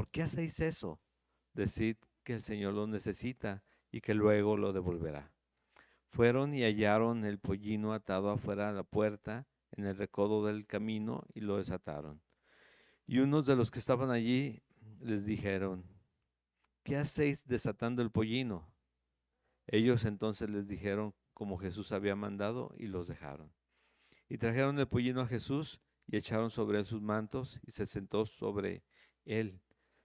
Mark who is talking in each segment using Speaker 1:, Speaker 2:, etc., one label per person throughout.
Speaker 1: ¿por qué hacéis eso? Decid que el Señor lo necesita y que luego lo devolverá. Fueron y hallaron el pollino atado afuera a la puerta, en el recodo del camino, y lo desataron. Y unos de los que estaban allí les dijeron: ¿qué hacéis desatando el pollino? Ellos entonces les dijeron como Jesús había mandado, y los dejaron. Y trajeron el pollino a Jesús y echaron sobre él sus mantos, y se sentó sobre él.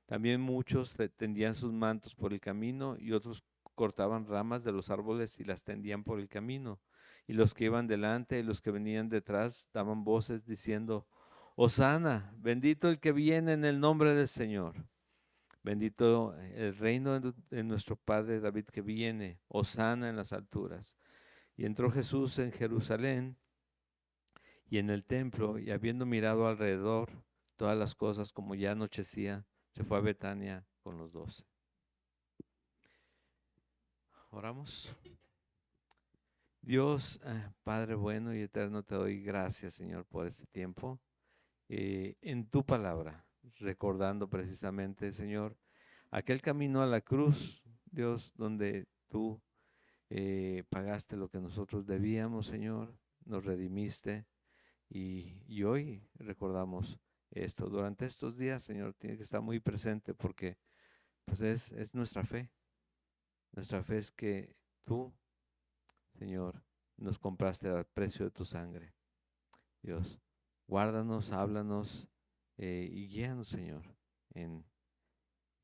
Speaker 1: También muchos tendían sus mantos por el camino, y otros cortaban ramas de los árboles y las tendían por el camino. Y los que iban delante y los que venían detrás daban voces diciendo: Hosana, bendito el que viene en el nombre del Señor. Bendito el reino de nuestro Padre David que viene. Hosana en las alturas. Y entró Jesús en Jerusalén y en el templo, y habiendo mirado alrededor todas las cosas, como ya anochecía, se fue a Betania con los 12. Oramos. Dios, Padre bueno y eterno, te doy gracias, Señor, por este tiempo en tu palabra, recordando precisamente, Señor, aquel camino a la cruz, Dios, donde tú pagaste lo que nosotros debíamos, Señor, nos redimiste. Y hoy recordamos esto. Durante estos días, Señor, tiene que estar muy presente porque pues es nuestra fe. Nuestra fe es que tú, Señor, nos compraste al precio de tu sangre. Dios, guárdanos, háblanos y guíanos, Señor, en,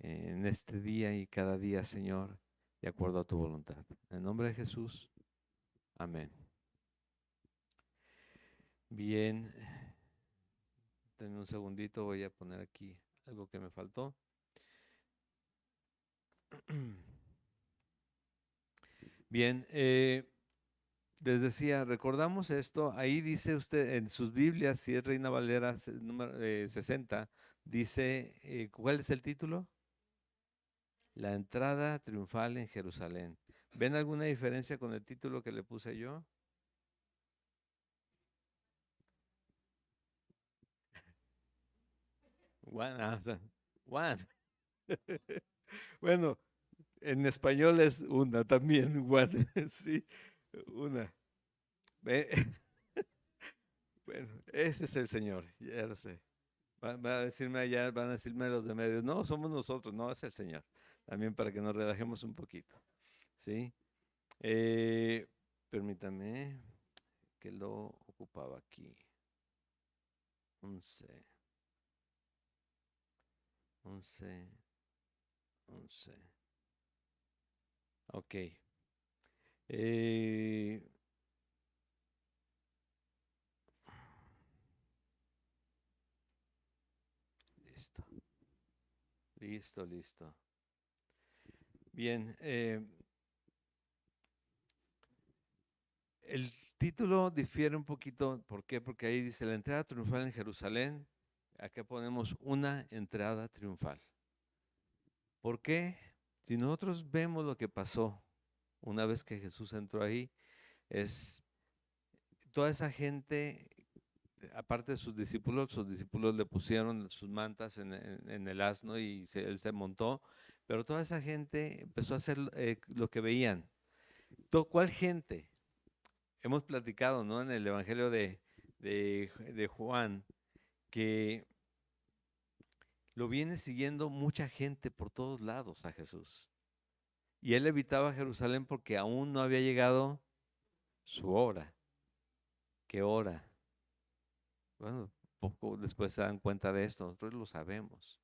Speaker 1: en este día y cada día, Señor, de acuerdo a tu voluntad. En el nombre de Jesús, amén. Bien, denme un segundito, voy a poner aquí algo que me faltó. Bien, les decía, recordamos esto, ahí dice usted en sus Biblias, si es Reina Valera número 60, dice, ¿cuál es el título? La entrada triunfal en Jerusalén. ¿Ven alguna diferencia con el título que le puse yo? One, o sea, one. Bueno, en español es una también, one, sí, una. Bueno, ese es el Señor, ya lo sé. Va a decirme allá, van a decirme los de medios, no, somos nosotros, no, es el Señor. También para que nos relajemos un poquito, ¿sí? Eh, Permítame que lo ocupaba aquí. 11, 11, 11. Ok. Eh, Listo, listo, listo. Bien, el título difiere un poquito, ¿por qué? Porque ahí dice la entrada triunfal en Jerusalén, acá ponemos una entrada triunfal. ¿Por qué? Si nosotros vemos lo que pasó una vez que Jesús entró ahí, es toda esa gente, aparte de sus discípulos le pusieron sus mantas en el asno y él se montó, pero toda esa gente empezó a hacer lo que veían. ¿Cuál gente? Hemos platicado, ¿no? En el Evangelio de Juan, que lo viene siguiendo mucha gente por todos lados a Jesús. Y él evitaba Jerusalén porque aún no había llegado su hora. ¿Qué hora? Bueno, poco después se dan cuenta de esto, nosotros lo sabemos.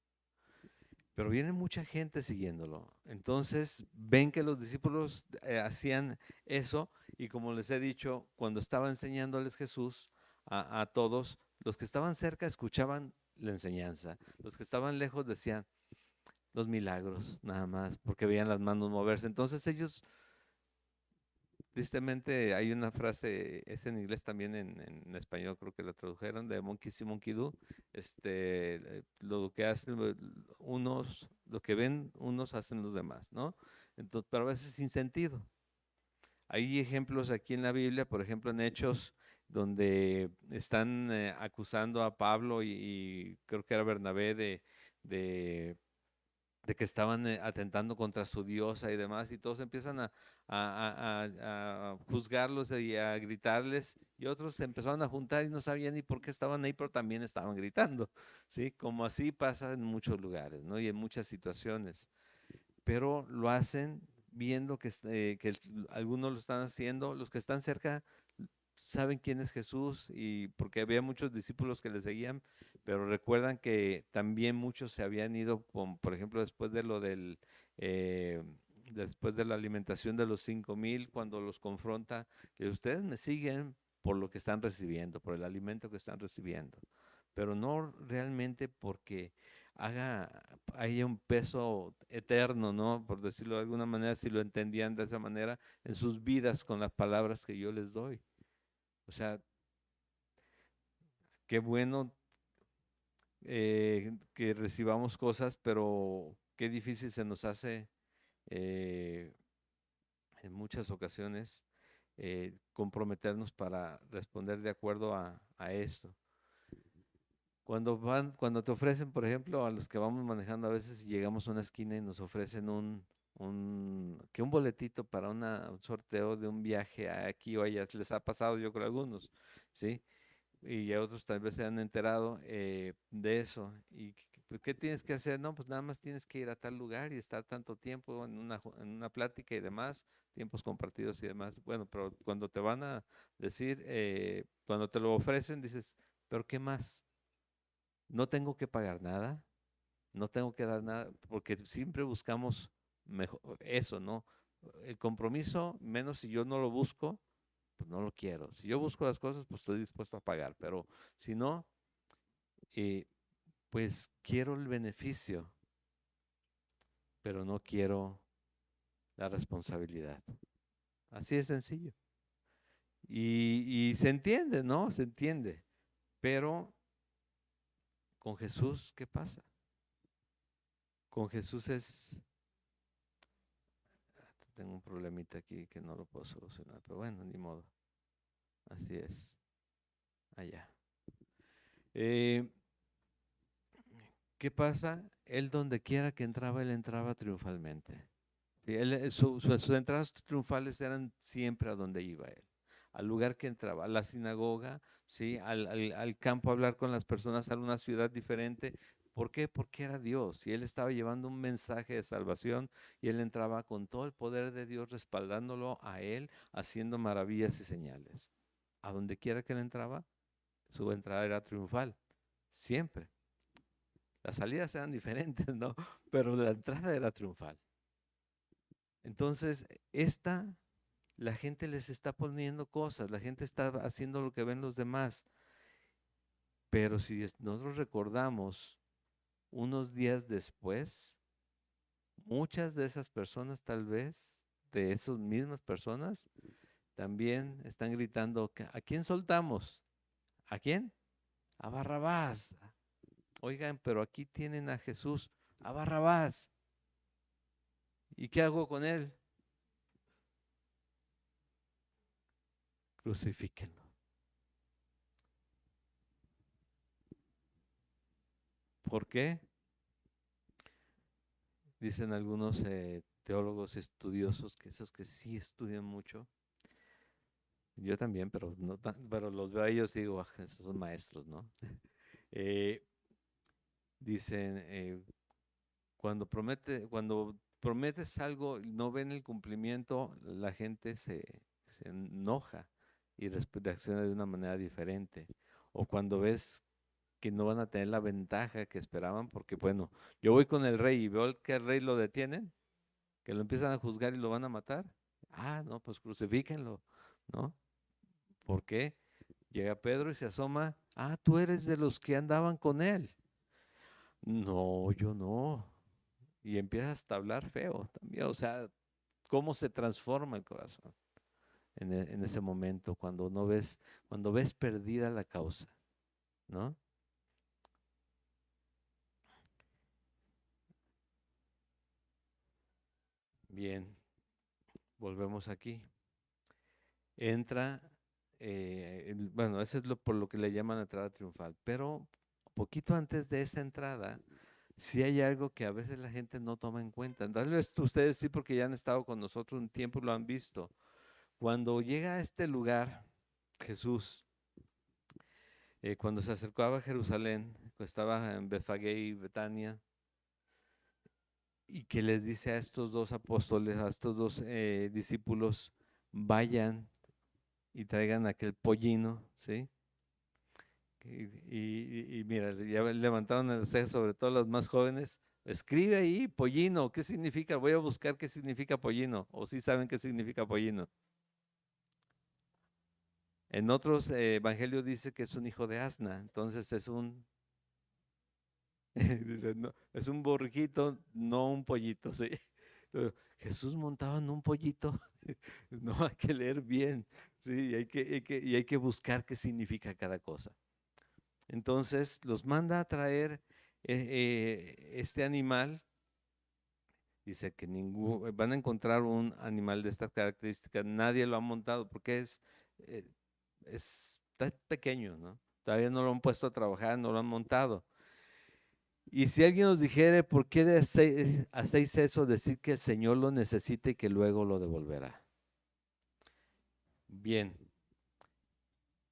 Speaker 1: Pero viene mucha gente siguiéndolo. Entonces ven que los discípulos hacían eso y como les he dicho, cuando estaba enseñándoles Jesús a todos, los que estaban cerca escuchaban la enseñanza, los que estaban lejos decían los milagros nada más, porque veían las manos moverse. Entonces ellos, tristemente, hay una frase, es en inglés también, en español creo que la tradujeron, de monkey see, monkey do. Lo que hacen unos, lo que ven unos hacen los demás, ¿no? Entonces, pero a veces sin sentido. Hay ejemplos aquí en la Biblia, por ejemplo en Hechos, donde están acusando a Pablo y creo que era Bernabé de de que estaban atentando contra su diosa y demás, y todos empiezan a juzgarlos y a gritarles, y otros se empezaron a juntar y no sabían ni por qué estaban ahí, pero también estaban gritando, ¿sí? Como así pasa en muchos lugares, ¿no? Y en muchas situaciones, pero lo hacen viendo algunos lo están haciendo, los que están cerca saben quién es Jesús y porque había muchos discípulos que le seguían, pero recuerdan que también muchos se habían ido, por ejemplo, eh, después de la alimentación de los 5,000, cuando los confronta, que ustedes me siguen por lo que están recibiendo, por el alimento que están recibiendo, pero no realmente porque haya un peso eterno, ¿no? Por decirlo de alguna manera, si lo entendían de esa manera, en sus vidas con las palabras que yo les doy. O sea, qué bueno que recibamos cosas, pero qué difícil se nos hace eh, en muchas ocasiones comprometernos para responder de acuerdo a esto. Cuando te ofrecen, por ejemplo, a los que vamos manejando a veces y llegamos a una esquina y nos ofrecen un boletito para un sorteo de un viaje aquí o allá, les ha pasado yo creo a algunos, ¿sí? Y ya otros tal vez se han enterado de eso. ¿Y qué tienes que hacer? No, pues nada más tienes que ir a tal lugar y estar tanto tiempo en una plática y demás, tiempos compartidos y demás. Bueno, pero cuando te van a decir, cuando te lo ofrecen, dices, ¿pero qué más? No tengo que pagar nada, no tengo que dar nada, porque siempre buscamos mejor, eso, ¿no? El compromiso, menos si yo no lo busco, pues no lo quiero. Si yo busco las cosas, pues estoy dispuesto a pagar, pero si no, eh, pues quiero el beneficio, pero no quiero la responsabilidad. Así de sencillo. Y se entiende, ¿no? Se entiende. Pero con Jesús, ¿qué pasa? Con Jesús tengo un problemita aquí que no lo puedo solucionar, pero bueno, ni modo. Así es. Allá. Eh, ¿Qué pasa? Él donde quiera que entraba, él entraba triunfalmente. Sí, sus entradas triunfales eran siempre a donde iba él, al lugar que entraba, a la sinagoga, ¿sí? Al campo a hablar con las personas, a una ciudad diferente. ¿Por qué? Porque era Dios y él estaba llevando un mensaje de salvación y él entraba con todo el poder de Dios respaldándolo a él, haciendo maravillas y señales. A donde quiera que él entraba, su entrada era triunfal, siempre. Las salidas eran diferentes, ¿no? Pero la entrada era triunfal. Entonces, la gente les está poniendo cosas, la gente está haciendo lo que ven los demás, pero si nosotros recordamos unos días después, muchas de esas personas tal vez, de esas mismas personas, también están gritando, ¿a quién soltamos? ¿A quién? A Barrabás. Oigan, pero aquí tienen a Jesús, a Barrabás. ¿Y qué hago con él? Crucifíquenlo. ¿Por qué? Dicen algunos teólogos estudiosos, que esos que sí estudian mucho, yo también, pero, no pero los veo a ellos y digo, esos son maestros, ¿no? Eh, Dicen, cuando prometes algo y no ven el cumplimiento, la gente se enoja y reacciona de una manera diferente. O cuando ves que no van a tener la ventaja que esperaban, porque bueno, yo voy con el rey y veo que el rey lo detienen, que lo empiezan a juzgar y lo van a matar. Ah, no, pues crucifíquenlo, ¿no? ¿Por qué? Llega Pedro y se asoma. Ah, tú eres de los que andaban con él. No, yo no. Y empiezas a hablar feo también. O sea, cómo se transforma el corazón en ese momento cuando ves perdida la causa, ¿no? Bien, volvemos aquí. Entra, bueno, eso es por lo que le llaman entrada triunfal, pero poquito antes de esa entrada sí hay algo que a veces la gente no toma en cuenta. Tal vez ustedes sí, porque ya han estado con nosotros un tiempo y lo han visto. Cuando llega a este lugar, Jesús, cuando se acercaba a Jerusalén, estaba en Betfagé y Betania, y que les dice a estos dos apóstoles, a estos dos discípulos, vayan y traigan aquel pollino, ¿sí? Y mira, ya levantaron el cejo, sobre todo los más jóvenes. Escribe ahí pollino, ¿qué significa? Voy a buscar qué significa pollino, o si saben qué significa pollino. En otros evangelios dice que es un hijo de asna, entonces es un, dice, no, es un borriquito, no un pollito, ¿sí? Pero Jesús montaba en un pollito, no hay que leer bien, ¿sí? Y hay que buscar qué significa cada cosa. Entonces los manda a traer este animal. Dice que van a encontrar un animal de estas características, nadie lo ha montado porque eh, está pequeño, ¿no? Todavía no lo han puesto a trabajar, no lo han montado. Y si alguien nos dijere, ¿por qué hacéis eso? Decir que el Señor lo necesita y que luego lo devolverá. Bien,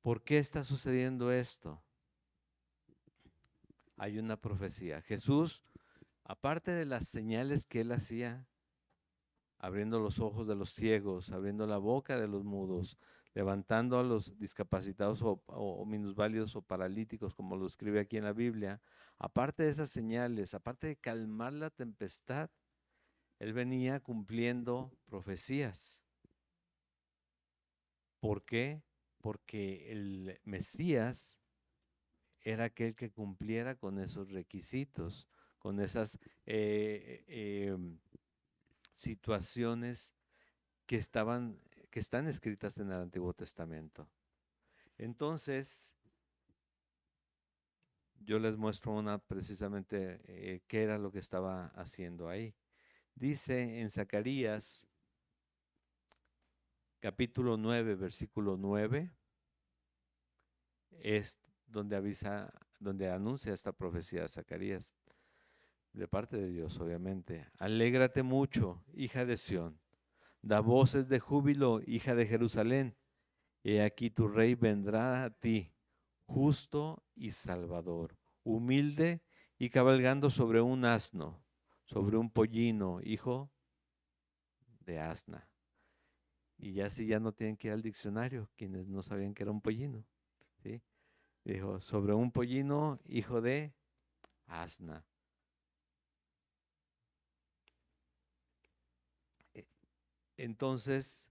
Speaker 1: ¿por qué está sucediendo esto? Hay una profecía. Jesús, aparte de las señales que él hacía, abriendo los ojos de los ciegos, abriendo la boca de los mudos, levantando a los discapacitados o minusválidos o paralíticos, como lo escribe aquí en la Biblia, aparte de esas señales, aparte de calmar la tempestad, él venía cumpliendo profecías. ¿Por qué? Porque el Mesías era aquel que cumpliera con esos requisitos, con esas situaciones que que están escritas en el Antiguo Testamento. Entonces, yo les muestro precisamente qué era lo que estaba haciendo ahí. Dice en Zacarías capítulo 9, versículo 9, es donde anuncia esta profecía de Zacarías, de parte de Dios, obviamente. Alégrate mucho, hija de Sión, da voces de júbilo, hija de Jerusalén. He aquí tu rey vendrá a ti, justo y salvador, humilde y cabalgando sobre un asno, sobre un pollino, hijo de asna. Y ya si ya no tienen que ir al diccionario, quienes no sabían que era un pollino, ¿sí? Dijo, sobre un pollino, hijo de asna. E- Entonces,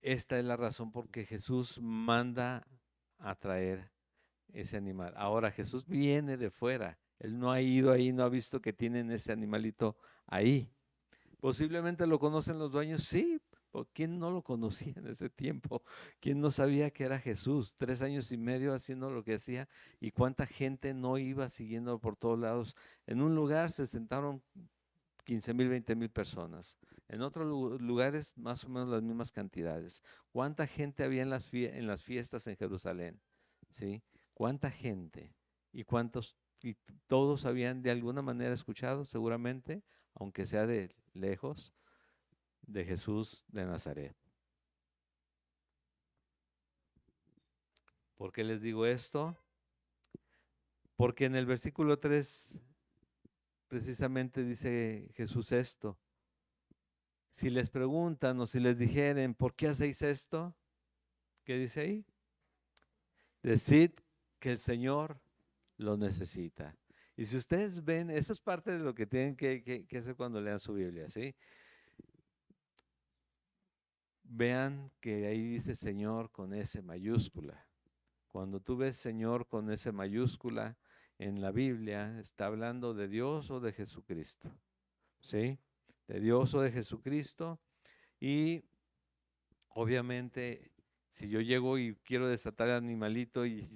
Speaker 1: esta es la razón por que Jesús manda a traer ese animal. Ahora, Jesús viene de fuera. Él no ha ido ahí, no ha visto que tienen ese animalito ahí. Posiblemente lo conocen los dueños, sí. ¿Quién no lo conocía en ese tiempo? ¿Quién no sabía que era Jesús? 3 años y medio haciendo lo que hacía, y cuánta gente no iba siguiendo por todos lados. En un lugar se sentaron 15,000, 20,000 personas. En otros lugares más o menos las mismas cantidades. ¿Cuánta gente había en las fiestas en Jerusalén? ¿Sí? ¿Cuánta gente? ¿Y cuántos? Y todos habían de alguna manera escuchado, seguramente, aunque sea de lejos, de Jesús de Nazaret. ¿Por qué les digo esto? Porque en el versículo 3 precisamente dice Jesús esto. Si les preguntan o si les dijeren, ¿por qué hacéis esto? ¿Qué dice ahí? Decid que el Señor lo necesita. Y si ustedes ven, eso es parte de lo que tienen que hacer cuando lean su Biblia, ¿sí? Vean que ahí dice Señor con S mayúscula. Cuando tú ves Señor con S mayúscula en la Biblia, está hablando de Dios o de Jesucristo, ¿sí? De Dios o de Jesucristo. Y obviamente, si yo llego y quiero desatar al animalito y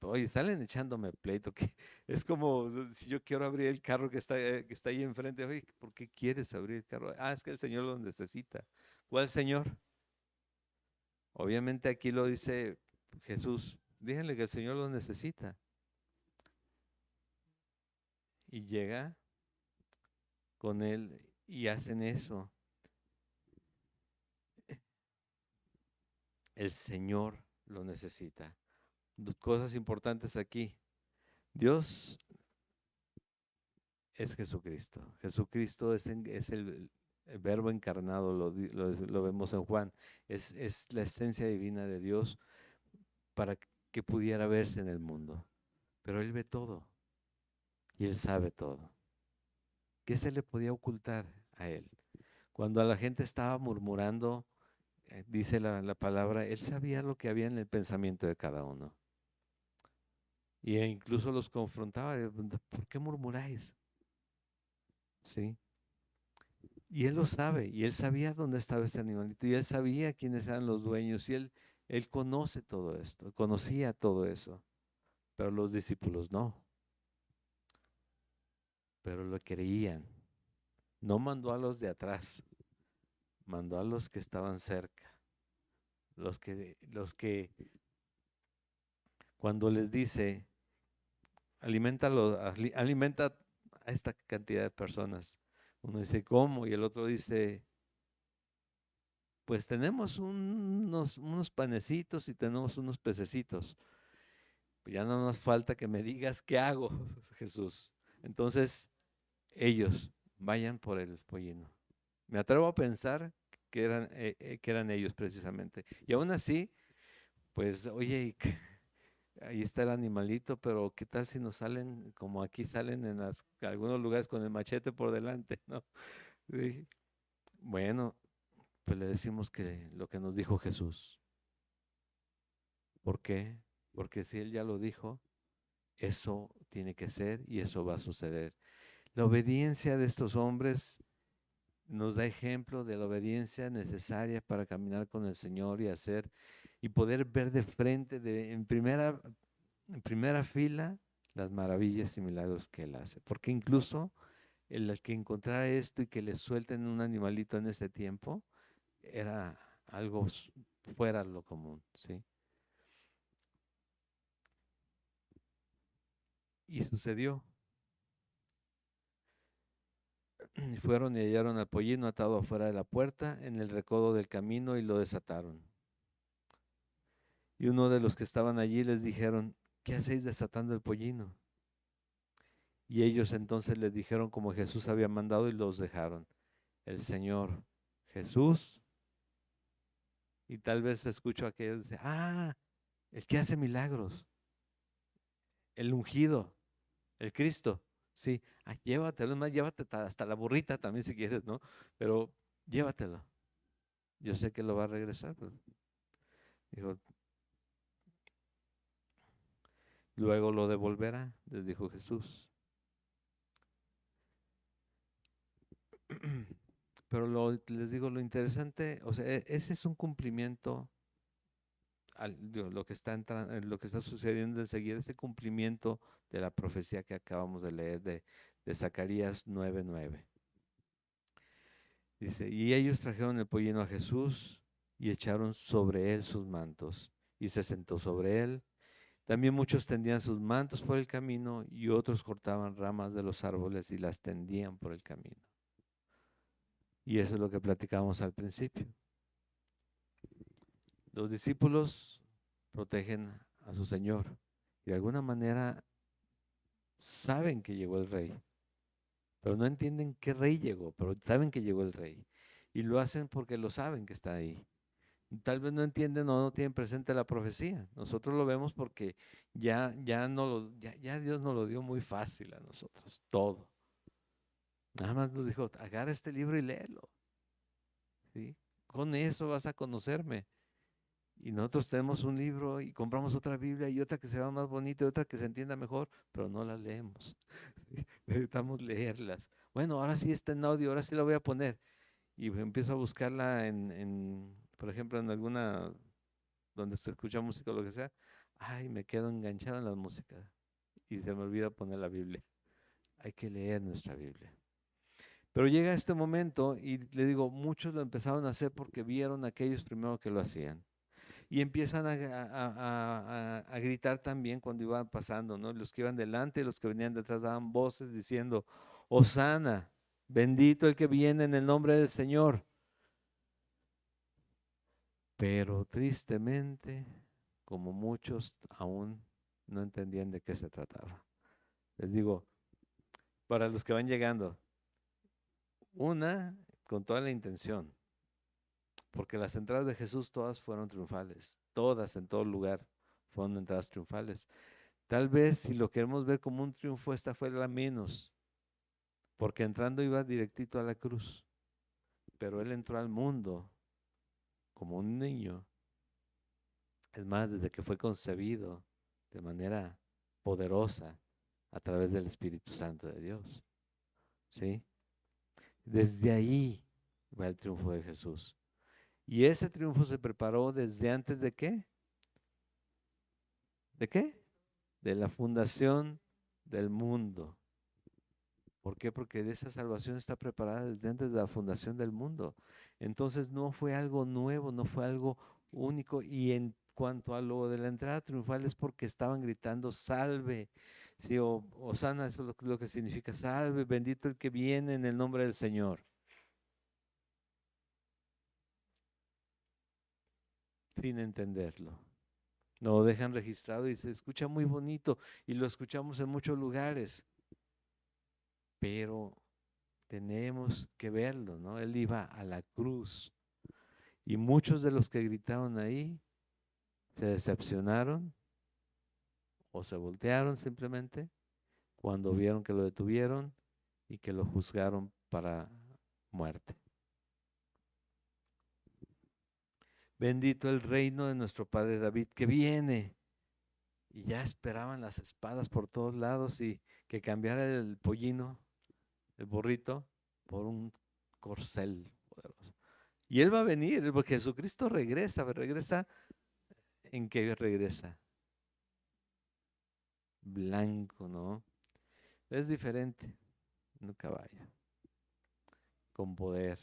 Speaker 1: oye, salen echándome pleito, que es como si yo quiero abrir el carro que está ahí enfrente, oye, ¿por qué quieres abrir el carro? Ah, es que el Señor lo necesita. ¿Cuál Señor? Obviamente aquí lo dice Jesús, díganle que el Señor lo necesita. y llega con él y hacen eso. El Señor lo necesita. Dos cosas importantes aquí. Dios es Jesucristo. Jesucristo es el verbo encarnado, lo vemos en Juan. Es la esencia divina de Dios para que pudiera verse en el mundo. Pero Él ve todo y Él sabe todo. ¿Qué se le podía ocultar a Él? Cuando a la gente estaba murmurando, dice la palabra, Él sabía lo que había en el pensamiento de cada uno. Y incluso los confrontaba, ¿por qué murmuráis? ¿Sí? Y él lo sabe, y él sabía dónde estaba ese animalito, y él sabía quiénes eran los dueños, y él conoce todo esto, conocía todo eso, pero los discípulos no, pero lo creían. No mandó a los de atrás, mandó a los que estaban cerca, los que cuando les dice, alimenta a esta cantidad de personas, uno dice, ¿cómo? Y el otro dice, pues tenemos unos panecitos y tenemos unos pececitos. Ya no nos falta que me digas qué hago, Jesús. Entonces, ellos vayan por el pollino. Me atrevo a pensar que eran ellos precisamente. Y aún así, pues, oye, ahí está el animalito, pero ¿qué tal si nos salen como aquí salen en algunos lugares con el machete por delante, ¿no? Sí. Bueno, pues le decimos que lo que nos dijo Jesús. ¿Por qué? Porque si Él ya lo dijo, eso tiene que ser y eso va a suceder. La obediencia de estos hombres nos da ejemplo de la obediencia necesaria para caminar con el Señor y hacer y poder ver de frente, en primera fila, las maravillas y milagros que Él hace. Porque incluso el que encontrara esto y que le suelten un animalito en ese tiempo era algo fuera de lo común, ¿sí? Y sucedió. Y fueron y hallaron al pollino atado afuera de la puerta en el recodo del camino y lo desataron. Y uno de los que estaban allí les dijeron, ¿qué hacéis desatando el pollino? Y ellos entonces les dijeron como Jesús había mandado y los dejaron. El Señor Jesús, y tal vez escucho a aquellos dice, el que hace milagros, el ungido, el Cristo. Sí, llévatelo, es más, llévate hasta la burrita también si quieres, ¿no? Pero llévatelo. Yo sé que lo va a regresar. Pues. Dijo, luego lo devolverá, les dijo Jesús. Pero les digo, lo interesante, o sea, ese es un cumplimiento, lo que está sucediendo enseguida, ese cumplimiento de la profecía que acabamos de leer de Zacarías 9:9. Dice, y ellos trajeron el pollino a Jesús y echaron sobre él sus mantos, y se sentó sobre él. También muchos tendían sus mantos por el camino y otros cortaban ramas de los árboles y las tendían por el camino. Y eso es lo que platicábamos al principio. Los discípulos protegen a su Señor y de alguna manera saben que llegó el rey, pero no entienden qué rey llegó, pero saben que llegó el rey. Y lo hacen porque lo saben que está ahí. Tal vez no entienden o no tienen presente la profecía. Nosotros lo vemos porque ya Dios nos lo dio muy fácil a nosotros, todo. Nada más nos dijo, agarra este libro y léelo. ¿Sí? Con eso vas a conocerme. Y nosotros tenemos un libro y compramos otra Biblia y otra que se vea más bonita y otra que se entienda mejor, pero no la leemos. ¿Sí? Necesitamos leerlas. Bueno, ahora sí está en audio, ahora sí la voy a poner. Y empiezo a buscarla por ejemplo, en alguna donde se escucha música o lo que sea. Ay, me quedo enganchado en la música y se me olvida poner la Biblia. Hay que leer nuestra Biblia. Pero llega este momento y le digo, muchos lo empezaron a hacer porque vieron a aquellos primero que lo hacían. y empiezan a gritar también cuando iban pasando, ¿no? Los que iban delante y los que venían detrás daban voces diciendo, Hosana, bendito el que viene en el nombre del Señor. Pero tristemente, como muchos aún no entendían de qué se trataba. Les digo, para los que van llegando, una con toda la intención, porque las entradas de Jesús todas fueron triunfales, todas en todo lugar fueron entradas triunfales. Tal vez si lo queremos ver como un triunfo, esta fue la menos, porque entrando iba directito a la cruz, pero él entró al mundo como un niño, es más, desde que fue concebido de manera poderosa a través del Espíritu Santo de Dios, ¿sí? Desde ahí va el triunfo de Jesús. Y ese triunfo se preparó desde antes de qué? ¿De qué? De la fundación del mundo. ¿Por qué? Porque esa salvación está preparada desde antes de la fundación del mundo. Entonces no fue algo nuevo, no fue algo único. Y en cuanto a lo de la entrada triunfal es porque estaban gritando salve. Sí, o Hosana, eso es lo que significa salve, bendito el que viene en el nombre del Señor. Sin entenderlo. Lo dejan registrado y se escucha muy bonito y lo escuchamos en muchos lugares, pero tenemos que verlo, ¿no? Él iba a la cruz y muchos de los que gritaron ahí se decepcionaron o se voltearon simplemente cuando vieron que lo detuvieron y que lo juzgaron para muerte. Bendito el reino de nuestro padre David que viene. Y ya esperaban las espadas por todos lados y que cambiara el pollino, el burrito, por un corcel poderoso. Y él va a venir, porque Jesucristo regresa, pero regresa ¿en qué regresa? Blanco, ¿no? Es diferente, un caballo, con poder.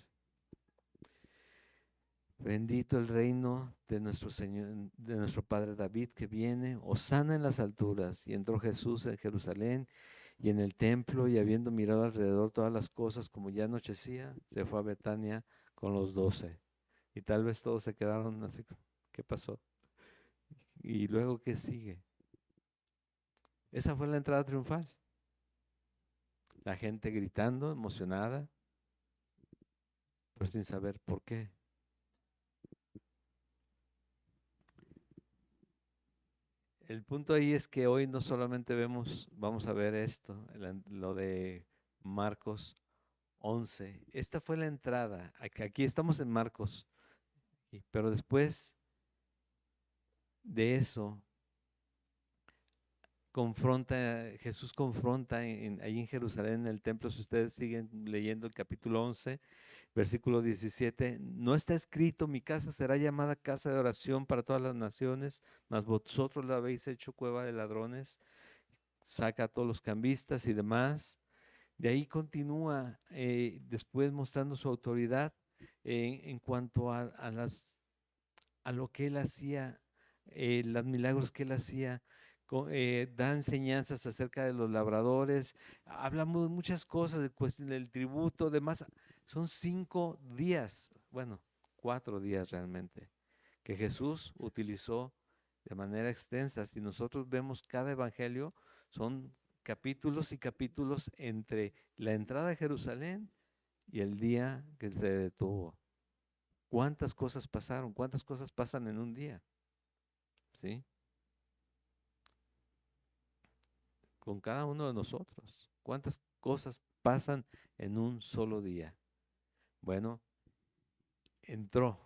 Speaker 1: Bendito el reino de nuestro Señor, de nuestro Padre David que viene, hosana en las alturas. Y entró Jesús en Jerusalén y en el templo, y habiendo mirado alrededor todas las cosas, como ya anochecía, se fue a Betania con los 12. Y tal vez todos se quedaron así, ¿qué pasó? Y luego, ¿qué sigue? Esa fue la entrada triunfal. La gente gritando, emocionada, pero sin saber por qué. El punto ahí es que hoy no solamente vamos a ver esto, lo de Marcos 11. Esta fue la entrada. Aquí estamos en Marcos, pero después de eso Jesús confronta ahí en Jerusalén, en el templo, si ustedes siguen leyendo el capítulo 11, versículo 17, no está escrito, mi casa será llamada casa de oración para todas las naciones, mas vosotros la habéis hecho cueva de ladrones. Saca a todos los cambistas y demás. De ahí continúa después mostrando su autoridad en cuanto a lo que él hacía, los milagros que él hacía, da enseñanzas acerca de los labradores, hablamos de muchas cosas, de cuestión del tributo, demás. Son 5 días, bueno, 4 días realmente, que Jesús utilizó de manera extensa. Si nosotros vemos cada evangelio, son capítulos y capítulos entre la entrada a Jerusalén y el día que se detuvo. ¿Cuántas cosas pasaron? ¿Cuántas cosas pasan en un día? ¿Sí? Con cada uno de nosotros. ¿Cuántas cosas pasan en un solo día? Bueno, entró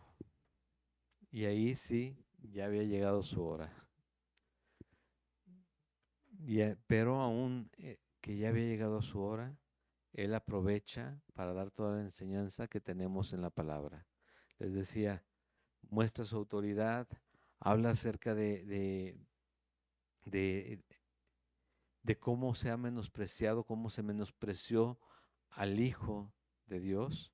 Speaker 1: y ahí sí ya había llegado su hora. Pero aún que ya había llegado su hora, él aprovecha para dar toda la enseñanza que tenemos en la palabra. Les decía, muestra su autoridad, habla acerca de, de cómo se ha menospreciado, cómo se menospreció al Hijo de Dios.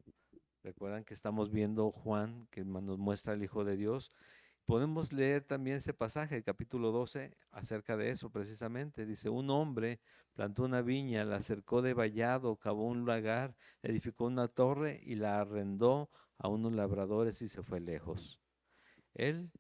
Speaker 1: Recuerdan que estamos viendo Juan, que nos muestra al Hijo de Dios, Podemos leer también ese pasaje, el capítulo 12, acerca de eso precisamente. Dice, un hombre plantó una viña, la cercó de vallado, cavó un lagar, edificó una torre y la arrendó a unos labradores y se fue lejos. Él,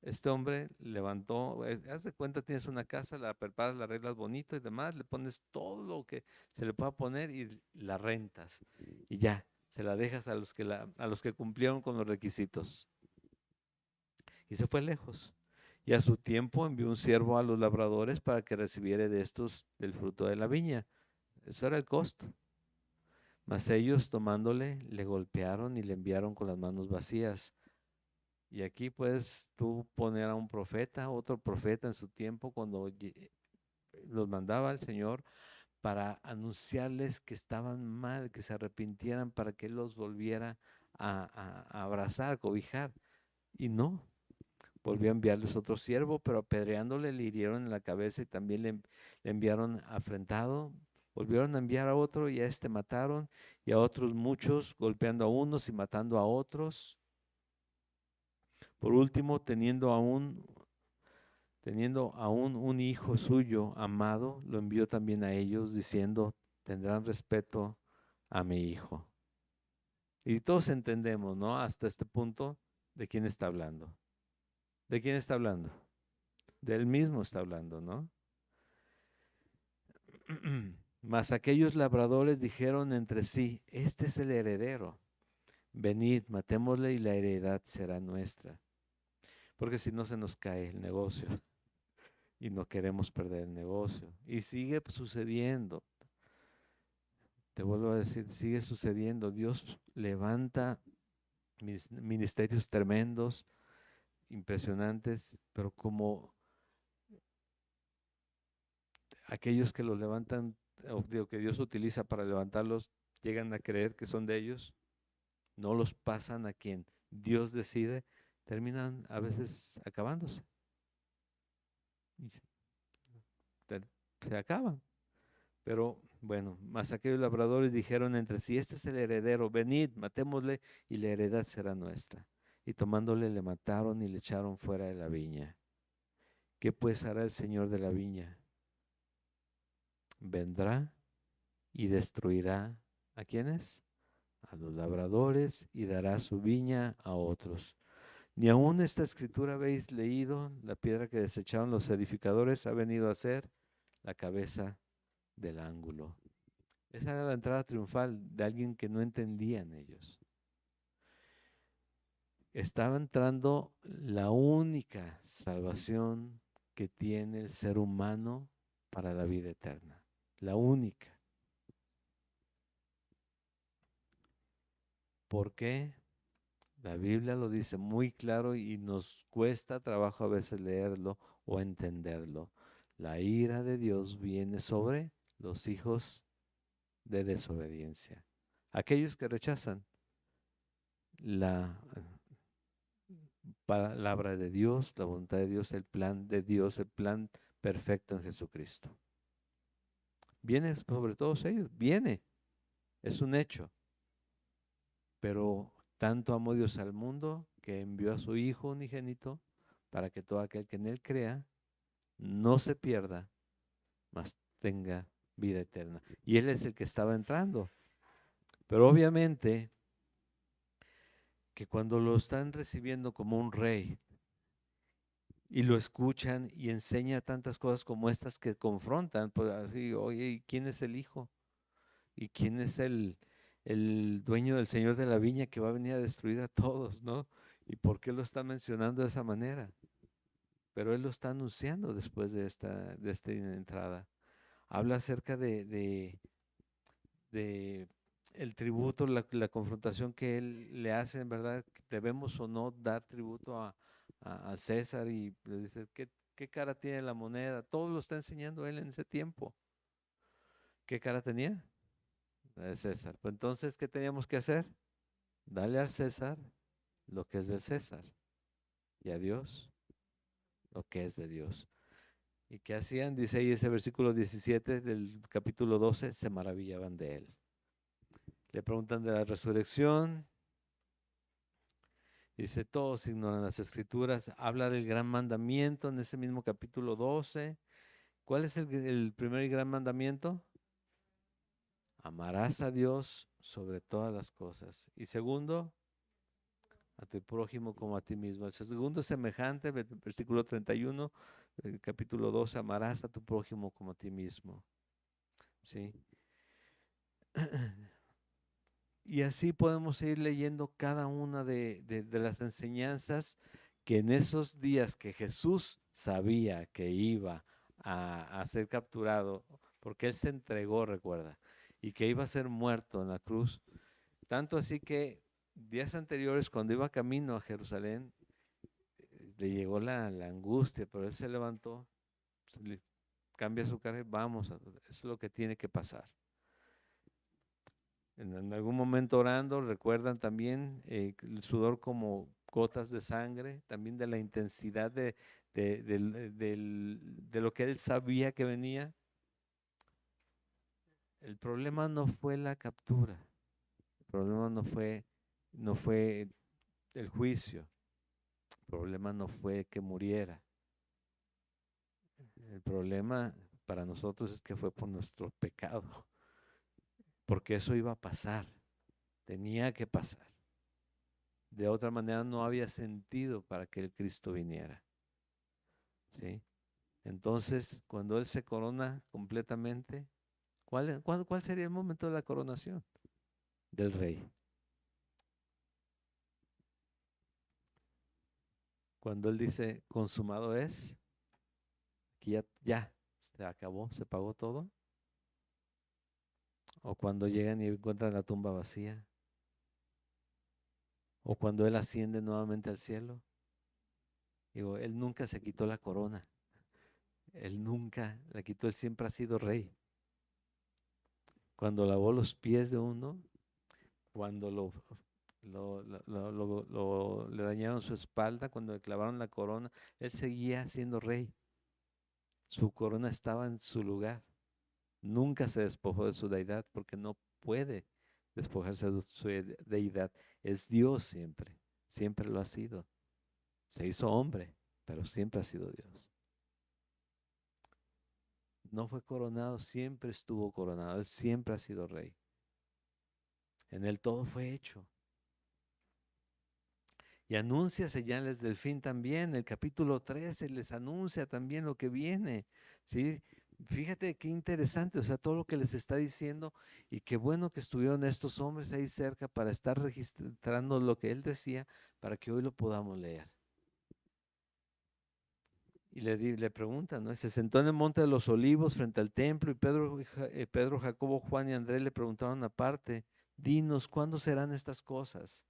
Speaker 1: este hombre, levantó, haz de cuenta, tienes una casa, la preparas, la arreglas bonito y demás, le pones todo lo que se le pueda poner y la rentas. Y ya, se la dejas a a los que cumplieron con los requisitos. Y se fue lejos. Y a su tiempo envió un siervo a los labradores para que recibiera de estos del fruto de la viña. Eso era el costo. Mas ellos tomándole, le golpearon y le enviaron con las manos vacías. Y aquí puedes tú poner a un profeta, otro profeta en su tiempo, cuando los mandaba el Señor para anunciarles que estaban mal, que se arrepintieran para que Él los volviera a abrazar, cobijar. Y no, volvió a enviarles otro siervo, pero apedreándole le hirieron en la cabeza y también le enviaron afrentado. Volvieron a enviar a otro y a este mataron, y a otros muchos, golpeando a unos y matando a otros. Por último, teniendo aún un hijo suyo amado, lo envió también a ellos, diciendo, tendrán respeto a mi hijo. Y todos entendemos, ¿no? Hasta este punto, de quién está hablando. ¿De quién está hablando? De él mismo está hablando, ¿no? Mas aquellos labradores dijeron entre sí, este es el heredero, venid, matémosle y la heredad será nuestra. Porque si no se nos cae el negocio y no queremos perder el negocio. Y sigue sucediendo, te vuelvo a decir, sigue sucediendo. Dios levanta ministerios tremendos, impresionantes, pero como aquellos que los levantan, o digo, que Dios utiliza para levantarlos, llegan a creer que son de ellos, no los pasan a quien Dios decide, terminan a veces acabándose. Y se acaban. Pero bueno, más aquellos labradores dijeron entre sí, este es el heredero, venid, matémosle y la heredad será nuestra. Y tomándole le mataron y le echaron fuera de la viña. ¿Qué pues hará el Señor de la viña? Vendrá y destruirá ¿a quiénes? A los labradores y dará su viña a otros. Ni aún esta escritura habéis leído, la piedra que desecharon los edificadores ha venido a ser la cabeza del ángulo. Esa era la entrada triunfal de alguien que no entendían ellos. Estaba entrando la única salvación que tiene el ser humano para la vida eterna. La única. ¿Por qué? La Biblia lo dice muy claro y nos cuesta trabajo a veces leerlo o entenderlo. La ira de Dios viene sobre los hijos de desobediencia. Aquellos que rechazan la palabra de Dios, la voluntad de Dios, el plan de Dios, el plan perfecto en Jesucristo. Viene sobre todos ellos, viene, es un hecho. Pero tanto amó Dios al mundo que envió a su Hijo unigénito para que todo aquel que en Él crea no se pierda, mas tenga vida eterna. Y Él es el que estaba entrando. Pero obviamente que cuando lo están recibiendo como un rey y lo escuchan y enseña tantas cosas como estas que confrontan, pues así, oye, ¿y quién es el Hijo? ¿Y quién es el dueño del Señor de la viña que va a venir a destruir a todos, ¿no? ¿Y por qué lo está mencionando de esa manera? Pero Él lo está anunciando después de esta entrada. Habla acerca de el tributo, la confrontación que Él le hace, en verdad, debemos o no dar tributo al César, y le dice, ¿qué cara tiene la moneda? Todo lo está enseñando Él en ese tiempo. ¿Qué cara tenía? La de César. Pues entonces, ¿qué teníamos que hacer? Dale al César lo que es del César y a Dios lo que es de Dios. ¿Y qué hacían? Dice ahí ese versículo 17 del capítulo 12, se maravillaban de él. Le preguntan de la resurrección Dice, todos ignoran las escrituras. Habla del gran mandamiento en ese mismo capítulo 12. ¿Cuál es el primer y gran mandamiento? Amarás a Dios sobre todas las cosas. Y segundo, a tu prójimo como a ti mismo. El segundo es semejante, versículo 31, capítulo 12, amarás a tu prójimo como a ti mismo. ¿Sí? Y así podemos ir leyendo cada una de las enseñanzas que en esos días que Jesús sabía que iba a ser capturado, porque Él se entregó, recuerda, y que iba a ser muerto en la cruz. Tanto así que días anteriores, cuando iba camino a Jerusalén, le llegó la angustia, pero Él se levantó, cambia su cara y vamos, eso es lo que tiene que pasar. En algún momento orando, recuerdan también el sudor como gotas de sangre, también de la intensidad de lo que él sabía que venía. El problema no fue la captura, el problema no fue el juicio, el problema no fue que muriera. El problema para nosotros es que fue por nuestro pecado, porque eso iba a pasar, tenía que pasar. De otra manera no había sentido para que el Cristo viniera. ¿Sí? Entonces, cuando Él se corona completamente, ¿cuál sería el momento de la coronación del rey? Cuando Él dice, consumado es, que ya se acabó, se pagó todo. O cuando llegan y encuentran la tumba vacía. O cuando Él asciende nuevamente al cielo. Digo, Él nunca se quitó la corona. Él nunca la quitó, Él siempre ha sido rey. Cuando lavó los pies de uno, cuando le dañaron su espalda, cuando le clavaron la corona, él seguía siendo rey. Su corona estaba en su lugar. Nunca se despojó de su deidad porque no puede despojarse de su deidad. Es Dios siempre, siempre lo ha sido. Se hizo hombre, pero siempre ha sido Dios. No fue coronado, siempre estuvo coronado. Él siempre ha sido rey. En él todo fue hecho. Y anuncia señales del fin también. El capítulo 13 les anuncia también lo que viene. ¿Sí? Fíjate qué interesante, o sea, todo lo que les está diciendo y qué bueno que estuvieron estos hombres ahí cerca para estar registrando lo que él decía para que hoy lo podamos leer. Y le preguntan, ¿no? Se sentó en el monte de los olivos frente al templo y Pedro, Jacobo, Juan y Andrés le preguntaron aparte, dinos, ¿cuándo serán estas cosas?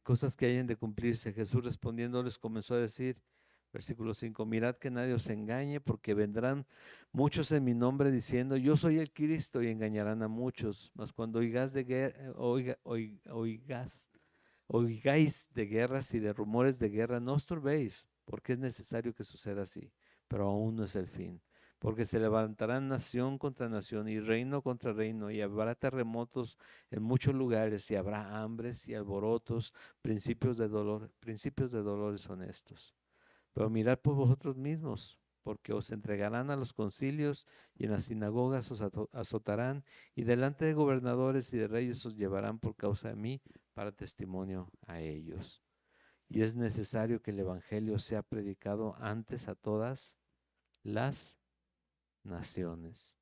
Speaker 1: Cosas que hayan de cumplirse. Jesús respondiendo les comenzó a decir, versículo 5, mirad que nadie os engañe, porque vendrán muchos en mi nombre diciendo, yo soy el Cristo, y engañarán a muchos. Mas cuando oigáis de guerras y de rumores de guerra, no os turbéis, porque es necesario que suceda así, pero aún no es el fin. Porque se levantarán nación contra nación y reino contra reino, y habrá terremotos en muchos lugares, y habrá hambres y alborotos, principios de dolores son estos. Pero mirad por vosotros mismos, porque os entregarán a los concilios y en las sinagogas os azotarán, y delante de gobernadores y de reyes os llevarán por causa de mí para testimonio a ellos. Y es necesario que el evangelio sea predicado antes a todas las naciones.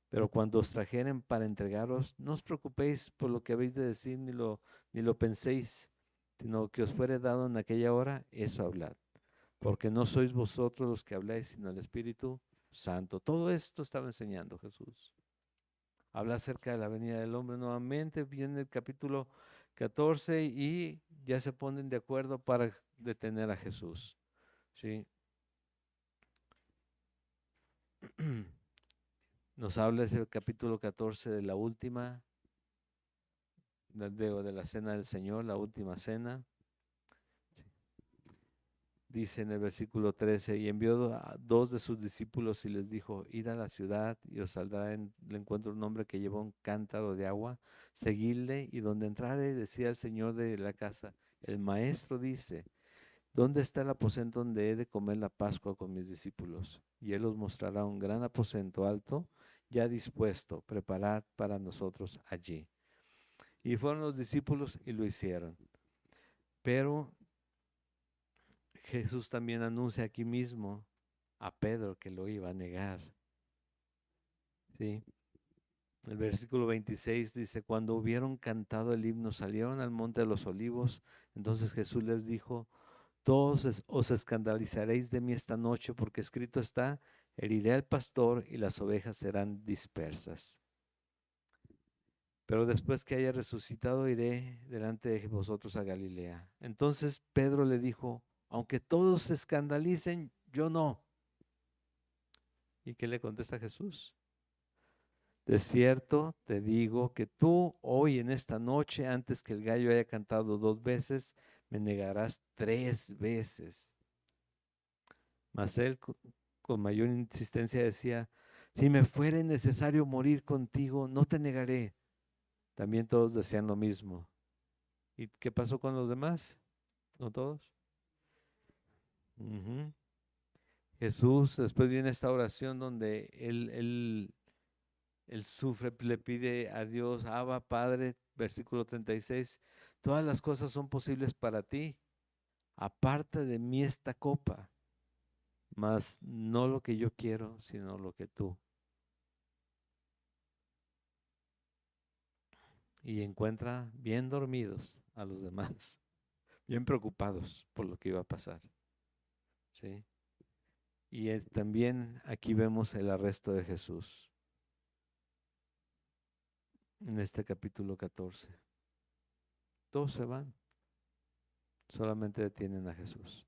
Speaker 1: Pero cuando os trajeren para entregaros, no os preocupéis por lo que habéis de decir, ni lo penséis, sino que os fuere dado en aquella hora, eso hablad. Porque no sois vosotros los que habláis, sino el Espíritu Santo. Todo esto estaba enseñando Jesús. Habla acerca de la venida del hombre nuevamente, viene el capítulo 14 y ya se ponen de acuerdo para detener a Jesús. ¿Sí? Nos habla ese capítulo 14 de la última, de la cena del Señor, la última cena. dice en el versículo 13, y envió a 2 de sus discípulos y les dijo, id a la ciudad y os saldrá le encuentro un hombre que lleva un cántaro de agua, seguidle y donde entrare decía el señor de la casa, el maestro dice, ¿dónde está el aposento donde he de comer la Pascua con mis discípulos? Y él os mostrará un gran aposento alto, ya dispuesto, preparad para nosotros allí. Y fueron los discípulos y lo hicieron. Pero Jesús también anuncia aquí mismo a Pedro que lo iba a negar. ¿Sí? El versículo 26 dice, cuando hubieron cantado el himno, salieron al monte de los olivos. Entonces Jesús les dijo, todos os escandalizaréis de mí esta noche, porque escrito está, heriré al pastor y las ovejas serán dispersas. Pero después que haya resucitado, iré delante de vosotros a Galilea. Entonces Pedro le dijo, aunque todos se escandalicen, yo no. ¿Y qué le contesta Jesús? De cierto te digo que tú hoy en esta noche, antes que el gallo haya cantado 2 veces, me negarás 3 veces. Mas él con mayor insistencia decía, si me fuere necesario morir contigo, no te negaré. También todos decían lo mismo. ¿Y qué pasó con los demás? ¿No todos? Ujú. Jesús, después viene esta oración donde él sufre, le pide a Dios, Abba, Padre, versículo 36, todas las cosas son posibles para ti, aparta de mí esta copa, mas no lo que yo quiero, sino lo que tú. Y encuentra bien dormidos a los demás, bien preocupados por lo que iba a pasar. ¿Sí? Y también aquí vemos el arresto de Jesús en este capítulo 14. Todos se van, solamente detienen a Jesús.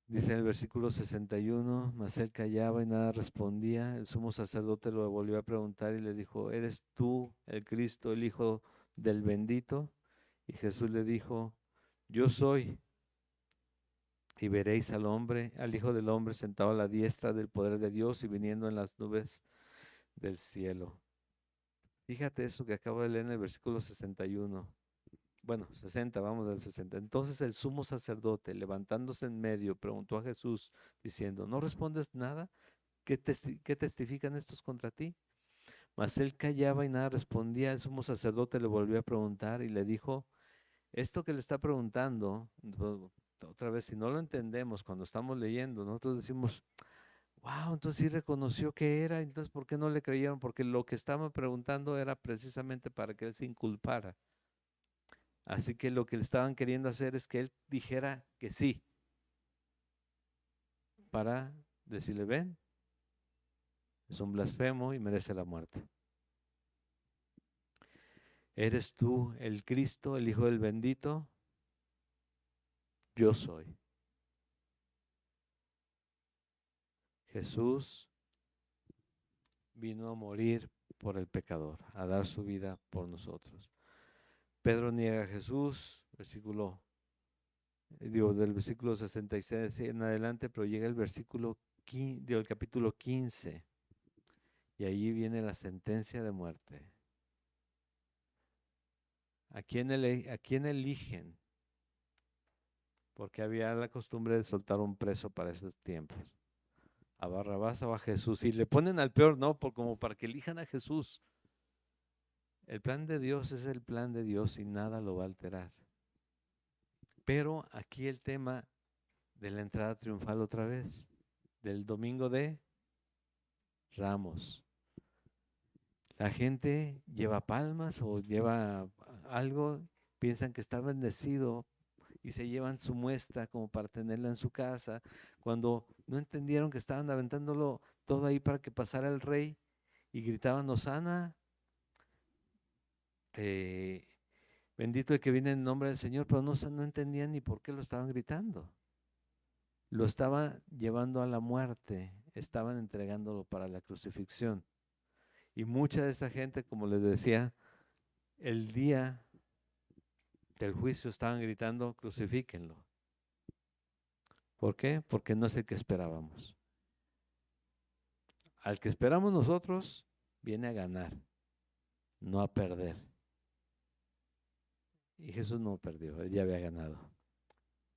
Speaker 1: Dice en el versículo 61, mas él callaba y nada respondía. El sumo sacerdote lo volvió a preguntar y le dijo, ¿eres tú el Cristo, el Hijo del bendito? Y Jesús le dijo, yo soy. Y veréis al hombre, al Hijo del hombre sentado a la diestra del poder de Dios y viniendo en las nubes del cielo. Fíjate eso que acabo de leer en el versículo 61. Bueno, 60, vamos al 60. Entonces el sumo sacerdote, levantándose en medio, preguntó a Jesús, diciendo, ¿no respondes nada? ¿Qué testifican estos contra ti? Mas él callaba y nada respondía. El sumo sacerdote le volvió a preguntar y le dijo, esto que le está preguntando, otra vez, si no lo entendemos cuando estamos leyendo, nosotros decimos, wow, entonces sí reconoció que era, entonces ¿por qué no le creyeron? Porque lo que estaban preguntando era precisamente para que él se inculpara. Así que lo que le estaban queriendo hacer es que él dijera que sí, para decirle, ven, es un blasfemo y merece la muerte. ¿Eres tú el Cristo, el Hijo del bendito? Yo soy. Jesús vino a morir por el pecador, a dar su vida por nosotros. Pedro niega a Jesús, del versículo 66 en adelante, pero llega el versículo 15, del capítulo 15, y allí viene la sentencia de muerte. ¿A quién eligen? Porque había la costumbre de soltar un preso para esos tiempos. A Barrabás o a Jesús. Y le ponen al peor, no, como para que elijan a Jesús. El plan de Dios es el plan de Dios y nada lo va a alterar. Pero aquí el tema de la entrada triunfal otra vez, del domingo de Ramos. La gente lleva palmas o lleva algo, piensan que está bendecido y se llevan su muestra como para tenerla en su casa, cuando no entendieron que estaban aventándolo todo ahí para que pasara el rey y gritaban, Hosana, bendito el que viene en nombre del Señor, pero no entendían ni por qué lo estaban gritando. Lo estaban llevando a la muerte, estaban entregándolo para la crucifixión. Y mucha de esa gente, como les decía, el día del juicio estaban gritando, crucifíquenlo. ¿Por qué? Porque no es el que esperábamos. Al que esperamos nosotros, viene a ganar, no a perder. Y Jesús no perdió, él ya había ganado.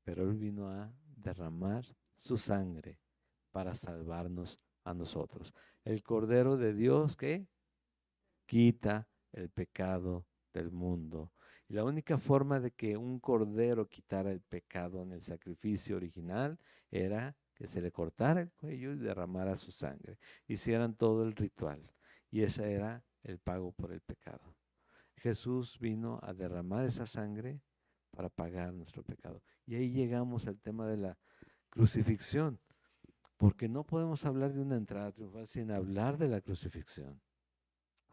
Speaker 1: Pero él vino a derramar su sangre para salvarnos a nosotros. El Cordero de Dios que quita el pecado del mundo. Y la única forma de que un cordero quitara el pecado en el sacrificio original era que se le cortara el cuello y derramara su sangre. Hicieran todo el ritual. Y ese era el pago por el pecado. Jesús vino a derramar esa sangre para pagar nuestro pecado. Y ahí llegamos al tema de la crucifixión, porque no podemos hablar de una entrada triunfal sin hablar de la crucifixión.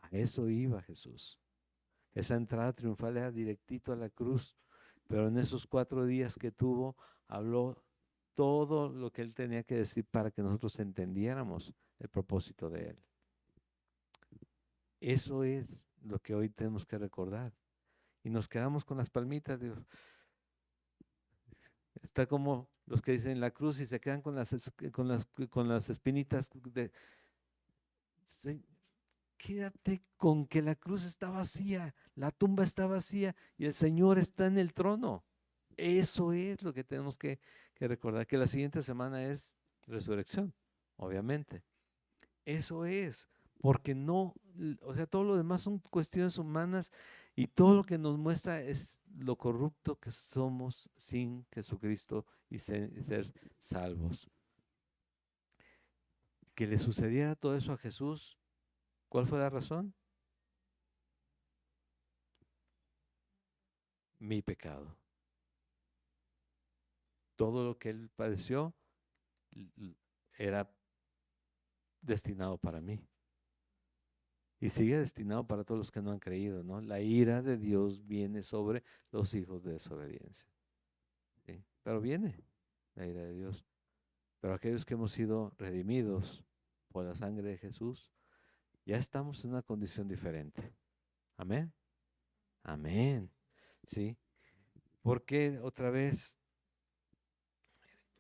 Speaker 1: A eso iba Jesús. Esa entrada triunfal era directito a la cruz, pero en esos 4 días que tuvo, habló todo lo que él tenía que decir para que nosotros entendiéramos el propósito de él. Eso es lo que hoy tenemos que recordar. Y nos quedamos con las palmitas, digo, está como los que dicen la cruz y se quedan con las espinitas de, quédate con que la cruz está vacía, la tumba está vacía y el Señor está en el trono. Eso es lo que tenemos que recordar, que la siguiente semana es resurrección, obviamente. Eso es, porque no, o sea, todo lo demás son cuestiones humanas y todo lo que nos muestra es lo corrupto que somos sin Jesucristo y ser salvos. Que le sucediera todo eso a Jesús, ¿cuál fue la razón? Mi pecado. Todo lo que él padeció era destinado para mí. Y sigue destinado para todos los que no han creído, ¿no? La ira de Dios viene sobre los hijos de desobediencia. ¿Sí? Pero viene la ira de Dios. Pero aquellos que hemos sido redimidos por la sangre de Jesús, ya estamos en una condición diferente. Amén. Amén. ¿Sí? Porque otra vez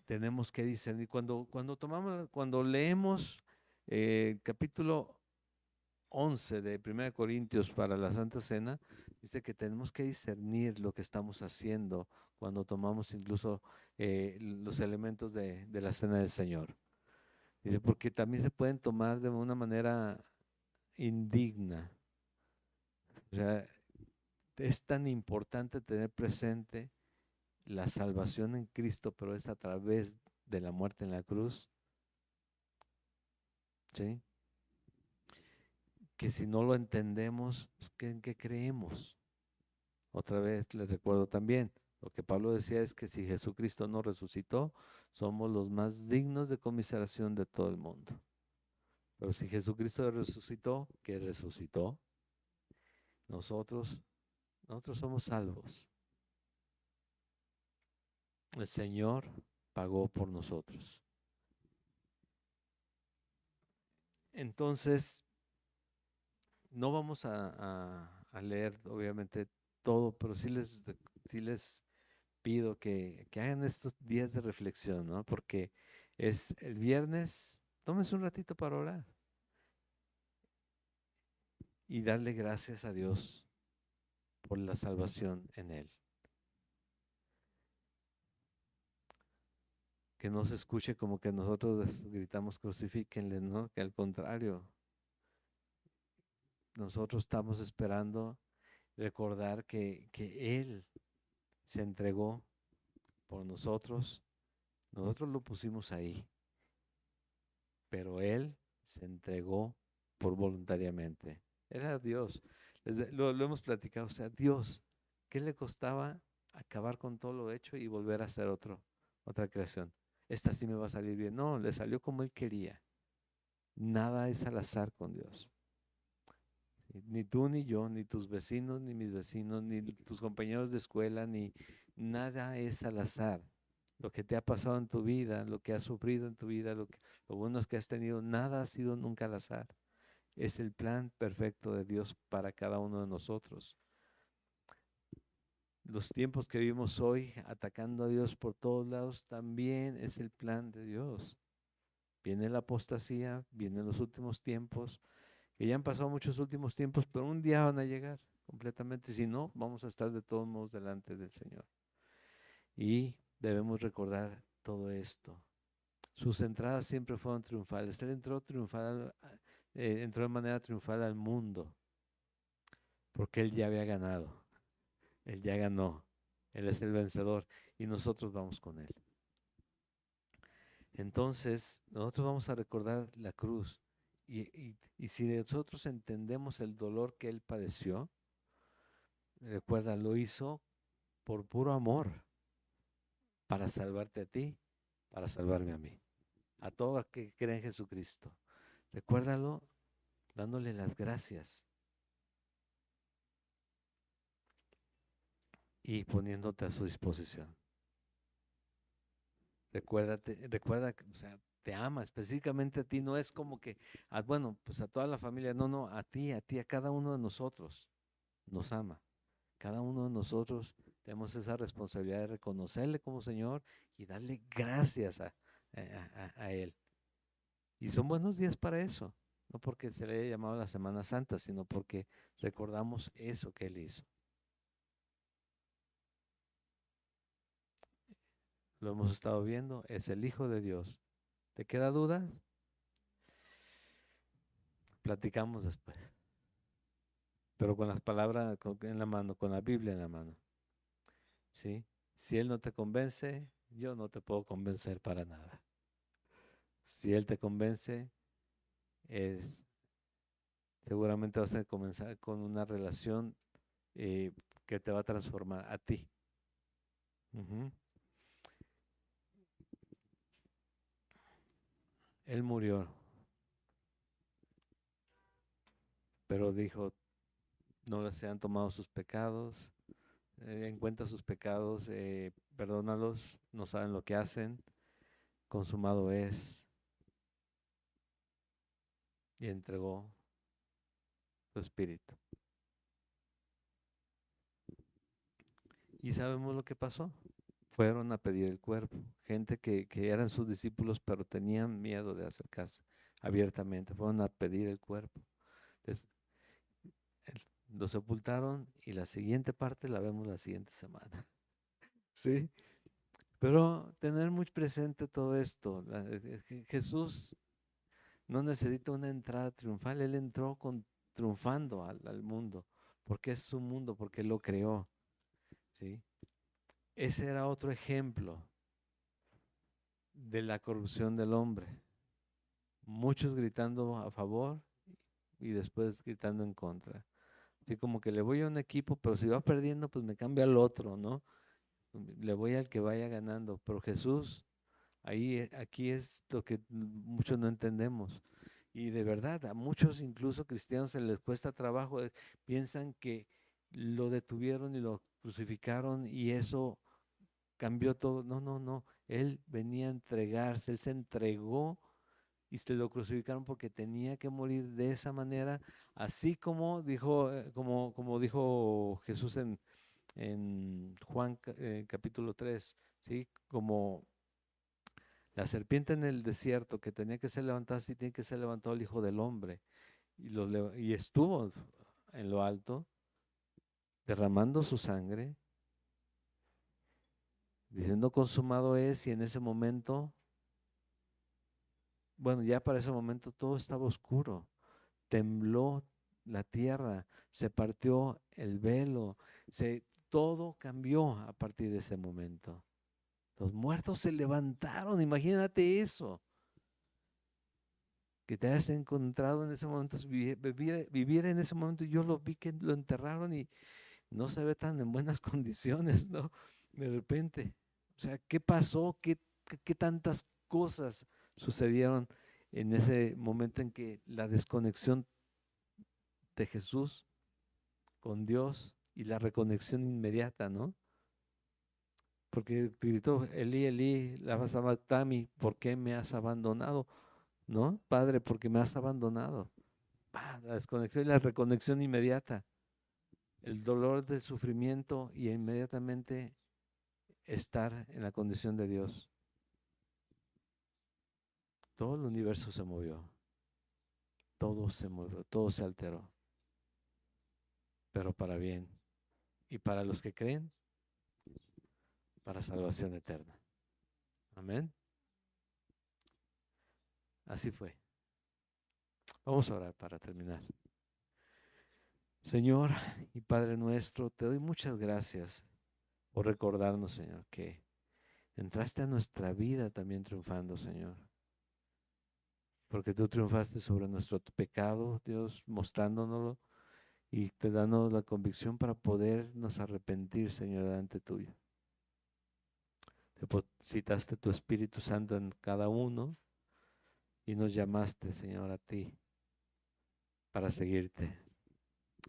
Speaker 1: tenemos que discernir. Cuando leemos capítulo 11 de 1 Corintios para la Santa Cena, dice que tenemos que discernir lo que estamos haciendo cuando tomamos incluso los elementos de la Cena del Señor. Dice, porque también se pueden tomar de una manera indigna. O sea, es tan importante tener presente la salvación en Cristo, pero es a través de la muerte en la cruz, ¿sí? Que si no lo entendemos, pues, ¿en qué creemos? Otra vez les recuerdo también, lo que Pablo decía es que si Jesucristo no resucitó, somos los más dignos de conmiseración de todo el mundo. Pero si Jesucristo resucitó, que resucitó, nosotros, nosotros somos salvos. El Señor pagó por nosotros. Entonces, no vamos a leer, obviamente, todo, pero sí les pido que hagan estos días de reflexión, ¿no? Porque es el viernes, tómense un ratito para orar y darle gracias a Dios por la salvación en Él. Que no se escuche como que nosotros gritamos crucifíquenle, ¿no? Que al contrario, nosotros estamos esperando recordar que Él se entregó por nosotros. Nosotros lo pusimos ahí, pero Él se entregó por voluntariamente. Era Dios. Lo hemos platicado. O sea, Dios, ¿qué le costaba acabar con todo lo hecho y volver a hacer otra creación? Esta sí me va a salir bien. No, le salió como Él quería. Nada es al azar con Dios. Ni tú, ni yo, ni tus vecinos, ni mis vecinos, ni tus compañeros de escuela, ni nada es al azar. Lo que te ha pasado en tu vida, lo que has sufrido en tu vida, lo bueno es que has tenido, nada ha sido nunca al azar. Es el plan perfecto de Dios para cada uno de nosotros. los tiempos que vivimos hoy, atacando a Dios por todos lados, también es el plan de Dios. Viene la apostasía, vienen los últimos tiempos, que ya han pasado muchos últimos tiempos, pero un día van a llegar completamente. Si no, vamos a estar de todos modos delante del Señor. Y debemos recordar todo esto. Sus entradas siempre fueron triunfales. Él entró triunfal, entró de manera triunfal al mundo, porque él ya había ganado. Él ya ganó. Él es el vencedor y nosotros vamos con él. Entonces, nosotros vamos a recordar la cruz. Y si nosotros entendemos el dolor que él padeció, recuerda, lo hizo por puro amor, para salvarte a ti, para salvarme a mí, a todo aquel que cree en Jesucristo. Recuérdalo dándole las gracias y poniéndote a su disposición. Recuerda, o sea, te ama específicamente a ti, no es como que, bueno, pues a toda la familia, no, a ti, a cada uno de nosotros nos ama. Cada uno de nosotros tenemos esa responsabilidad de reconocerle como Señor y darle gracias a Él. Y son buenos días para eso, no porque se le haya llamado la Semana Santa, sino porque recordamos eso que Él hizo. Lo hemos estado viendo, es el Hijo de Dios. ¿Te queda dudas? Platicamos después, pero con las palabras en la mano, con la Biblia en la mano. ¿Sí? Si Él no te convence, yo no te puedo convencer para nada. Si Él te convence, es seguramente vas a comenzar con una relación que te va a transformar a ti. Ujú. Él murió, pero dijo, no se han tomado sus pecados, en cuenta sus pecados, perdónalos, no saben lo que hacen, consumado es, y entregó su espíritu. Y sabemos lo que pasó. Fueron a pedir el cuerpo, gente que eran sus discípulos, pero tenían miedo de acercarse abiertamente, fueron a pedir el cuerpo. Entonces, lo sepultaron y la siguiente parte la vemos la siguiente semana. Sí, pero tener muy presente todo esto. Jesús no necesita una entrada triunfal, Él entró triunfando al mundo, porque es su mundo, porque Él lo creó. ¿Sí? Ese era otro ejemplo de la corrupción del hombre. Muchos gritando a favor y después gritando en contra. Así como que le voy a un equipo, pero si va perdiendo, pues me cambia al otro, ¿no? Le voy al que vaya ganando. Pero Jesús, aquí es lo que muchos no entendemos. Y de verdad, a muchos incluso cristianos se les cuesta trabajo, piensan que lo detuvieron y lo crucificaron y eso cambió todo. No, no, no. Él venía a entregarse, él se entregó y se lo crucificaron porque tenía que morir de esa manera, así como dijo, como dijo Jesús en Juan capítulo 3, ¿sí? Como la serpiente en el desierto que tenía que ser levantada, sí tiene que ser levantado el Hijo del Hombre. Y estuvo en lo alto, derramando su sangre, diciendo consumado es, y en ese momento, bueno, ya para ese momento todo estaba oscuro, tembló la tierra, se partió el velo, todo cambió a partir de ese momento. Los muertos se levantaron, imagínate eso. Que te hayas encontrado en ese momento, vivir en ese momento. Yo lo vi que lo enterraron y no se ve tan en buenas condiciones, ¿no? De repente. O sea, ¿qué pasó? ¿Qué tantas cosas sucedieron en ese momento en que la desconexión de Jesús con Dios y la reconexión inmediata, ¿no? Porque gritó, Elí, Elí, lama sabactami, ¿por qué me has abandonado? ¿No? Padre, porque me has abandonado. La desconexión y la reconexión inmediata. el dolor del sufrimiento y inmediatamente estar en la condición de Dios. Todo el universo se movió, todo se movió, todo se alteró, pero para bien. Y para los que creen, para salvación eterna. Amén. Así fue. Vamos a orar para terminar. Señor y Padre nuestro, te doy muchas gracias por recordarnos, Señor, que entraste a nuestra vida también triunfando, Señor. Porque tú triunfaste sobre nuestro pecado, Dios, mostrándonoslo y te dando la convicción para podernos arrepentir, Señor, delante tuyo. Depositaste tu Espíritu Santo en cada uno y nos llamaste, Señor, a ti para seguirte.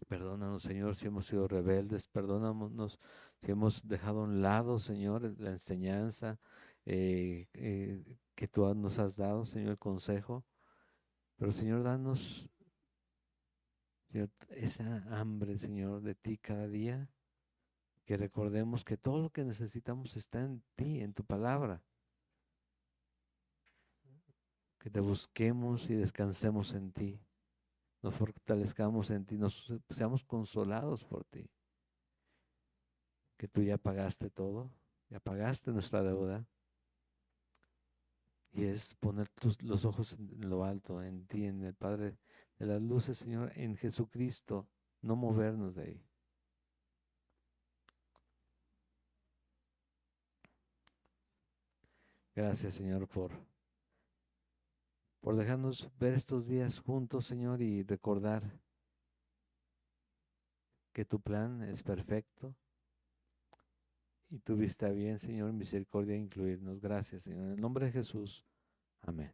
Speaker 1: Perdónanos, Señor, si hemos sido rebeldes, perdónanos si hemos dejado a un lado, Señor, la enseñanza que tú nos has dado, Señor, el consejo. Pero, Señor, danos, Señor, esa hambre, Señor, de ti cada día, que recordemos que todo lo que necesitamos está en ti, en tu palabra. Que te busquemos y descansemos en ti, nos fortalezcamos en ti, nos seamos consolados por ti. Que tú ya pagaste todo, ya pagaste nuestra deuda. Y es poner los ojos en lo alto, en ti, en el Padre de las luces, Señor, en Jesucristo, no movernos de ahí. Gracias, Señor, por dejarnos ver estos días juntos, Señor, y recordar que tu plan es perfecto y tuviste a bien, Señor, misericordia, incluirnos. Gracias, Señor. En el nombre de Jesús. Amén.